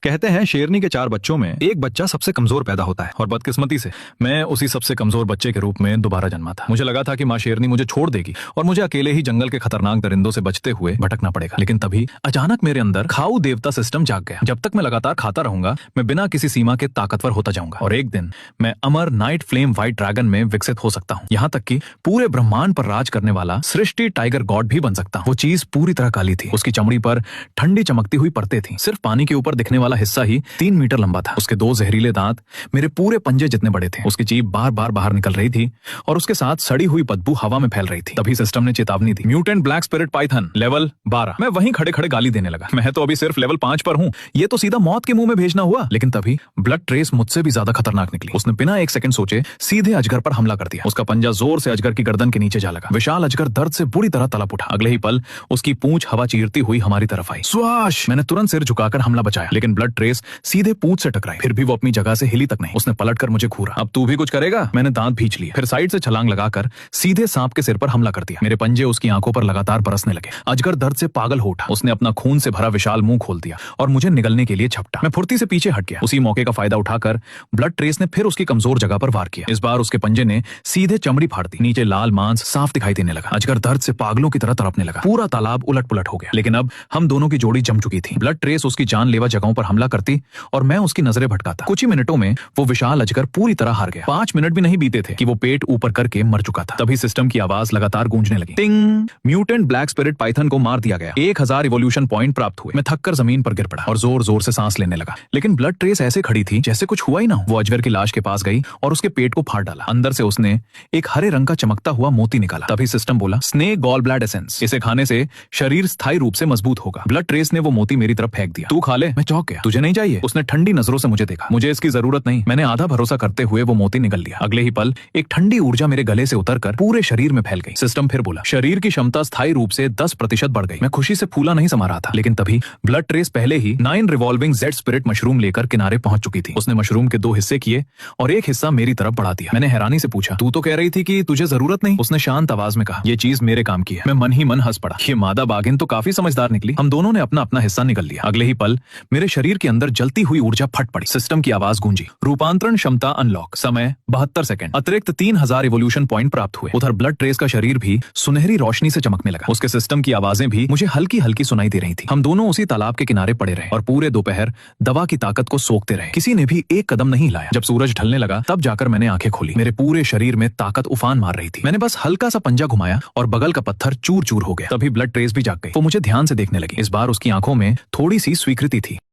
कहते हैं शेरनी के 4 बच्चों में एक बच्चा सबसे कमजोर पैदा होता है और बदकिस्मती से मैं उसी सबसे कमजोर बच्चे के रूप में दोबारा जन्मा था। मुझे लगा था कि माँ शेरनी मुझे छोड़ देगी और मुझे अकेले ही जंगल के खतरनाक दरिंदों से बचते हुए भटकना पड़ेगा। लेकिन तभी अचानक मेरे अंदर खाऊ देवता सिस्टम जाग गया। जब तक मैं लगातार खाता रहूंगा मैं बिना किसी सीमा के ताकतवर होता जाऊंगा और एक दिन मैं अमर नाइट फ्लेम व्हाइट ड्रैगन में विकसित हो सकता हूँ। यहाँ तक कि पूरे ब्रह्मांड पर राज करने वाला सृष्टि टाइगर गॉड भी बन सकता हूँ। वो चीज पूरी तरह काली थी, उसकी चमड़ी पर ठंडी चमकती हुई परतें थी, सिर्फ पानी के ऊपर दिखने वाला हिस्सा ही 3 मीटर लंबा था। उसके 2 जहरीले दांत मेरे पूरे पंजे जितने बड़े थे। उसकी जीभ बार बार बाहर निकल रही थी और उसके साथ सड़ी हुई बदबू हवा में फैल रही थी। तभी सिस्टम ने चेतावनी दी, mutant black spirit python level 12। मैं वहीं खड़े खड़े गाली देने लगा, मैं तो अभी सिर्फ लेवल 5 पर हूँ, ये तो सीधा मौत के मुंह में भेजना हुआ। लेकिन तभी ब्लड ट्रेस मुझसे भी ज्यादा खतरनाक निकली। उसने बिना एक सेकंड सोचे सीधे अजगर पर हमला कर दिया। उसका पंजा जोर से अजगर की गर्दन के नीचे जा लगा। विशाल अजगर दर्द से बुरी तरह तड़प उठा। अगले ही पल उसकी पूंछ हवा चीरती हुई हमारी तरफ आई। स्वाश! मैंने तुरंत सिर झुकाकर हमला बचाया, लेकिन ब्लड ट्रेस सीधे पूंछ से टकराई। फिर भी वो अपनी जगह से हिली तक नहीं। उसने पलटकर मुझे घूरा। अब तू भी कुछ करेगा? मैंने दांत भींच लिए, फिर साइड से छलांग लगाकर सीधे सांप के सिर पर हमला कर दिया। मेरे पंजे उसकी आंखों पर लगातार बरसने लगे। अजगर दर्द से पागल हो उठा। उसने अपना खून से भरा विशाल मुंह खोल दिया और मुझे निगलने के लिए झपटा। मैं फुर्ती से पीछे हट गया। उसी मौके का फायदा उठाकर ब्लड ट्रेस ने फिर उसकी कमजोर जगह पर वार किया। इस बार उसके पंजे ने सीधे चमड़ी फाड़ दी। नीचे लाल मांस साफ दिखाई देने लगा। अजगर दर्द से पागलों की तरह तड़पने लगा। पूरा तालाब उलट पुलट हो गया। लेकिन अब हम दोनों की जोड़ी जम चुकी थी। ब्लड ट्रेस उसकी जानलेवा जगहों पर हमला करती और मैं उसकी नजरें भटकाता। कुछ ही मिनटों में वो विशाल अजगर पूरी तरह हार गया। 5 मिनट भी नहीं बीते थे कि वो पेट ऊपर करके मर चुका था। तभी सिस्टम की आवाज लगातार गूंजने लगी, टिंग! म्यूटेंट ब्लैक स्पिरिट पाइथन को मार दिया गया। 1000 इवोल्यूशन पॉइंट प्राप्त हुए। मैं थककर जमीन पर गिर पड़ा और जोर जोर से सांस लेने लगा। लेकिन ब्लड ट्रेस ऐसे खड़ी थी जैसे कुछ हुआ ही ना हो। वो अजगर की लाश के पास गई और उसके पेट को फाड़ डाला। अंदर से उसने एक हरे रंग का चमकता हुआ मोती निकाला। तभी सिस्टम बोला, स्नेक गॉल ब्लैड एसेंस, इसे खाने से शरीर स्थायी रूप से मजबूत होगा। ब्लड ट्रेस ने वो मोती मेरी तरफ फेंक दिया। तू खा ले। मैं चौंक गया। तुझे नहीं चाहिए? उसने ठंडी नजरों से मुझे देखा। मुझे इसकी जरूरत नहीं। मैंने आधा भरोसा करते हुए वो मोती निगल लिया। अगले ही पल एक ठंडी ऊर्जा मेरे गले से उतरकर पूरे शरीर में फैल गई। सिस्टम फिर बोला, शरीर की क्षमता स्थायी रूप से 10% बढ़ गई। मैं खुशी से फूला नहीं समा रहा था। लेकिन तभी ब्लड ट्रेस पहले ही 9 रिवॉल्विंग जेड स्पिरिट मशरूम लेकर किनारे पहुंच चुकी थी। उसने मशरूम के 2 हिस्से किए और एक हिस्सा मेरी तरफ बढ़ा दिया। मैंने हैरानी से पूछा, तू तो कह रही थी कि तुझे जरूरत नहीं? उसने शांत आवाज में कहा, ये चीज मेरे काम की है। मैं मन ही मन हंस पड़ा। ये मादा बाघिन तो काफी समझदार निकली। हम दोनों ने अपना अपना हिस्सा निकल लिया। अगले ही पल मेरे शरीर के अंदर जलती हुई ऊर्जा फट पड़ी। सिस्टम की आवाज गूंजी, रूपांतरण क्षमता अनलॉक, समय 72 सेकंड, अतिरिक्त 3000 इवोल्यूशन पॉइंट प्राप्त हुए। उधर ब्लड ट्रेस का शरीर भी सुनहरी रोशनी से चमकने लगा। उसके सिस्टम की आवाजें भी मुझे हल्की हल्की सुनाई दे रही थी। हम दोनों उसी तालाब के किनारे पड़े रहे और पूरे दोपहर दवा की ताकत को सोखते रहे। किसी ने भी एक कदम नहीं हिलाया। जब सूरज ढलने लगा तब जाकर मैंने आंखें खोली। मेरे पूरे शरीर में ताकत उफान मार रही थी। मैंने बस हल्का सा पंजा घुमाया और बगल का पत्थर चूर चूर हो गया। तभी ब्लड ट्रेस भी जाग गई। वो मुझे ध्यान से देखने लगी। इस बार उसकी आंखों में थोड़ी सी स्वीकृति थी।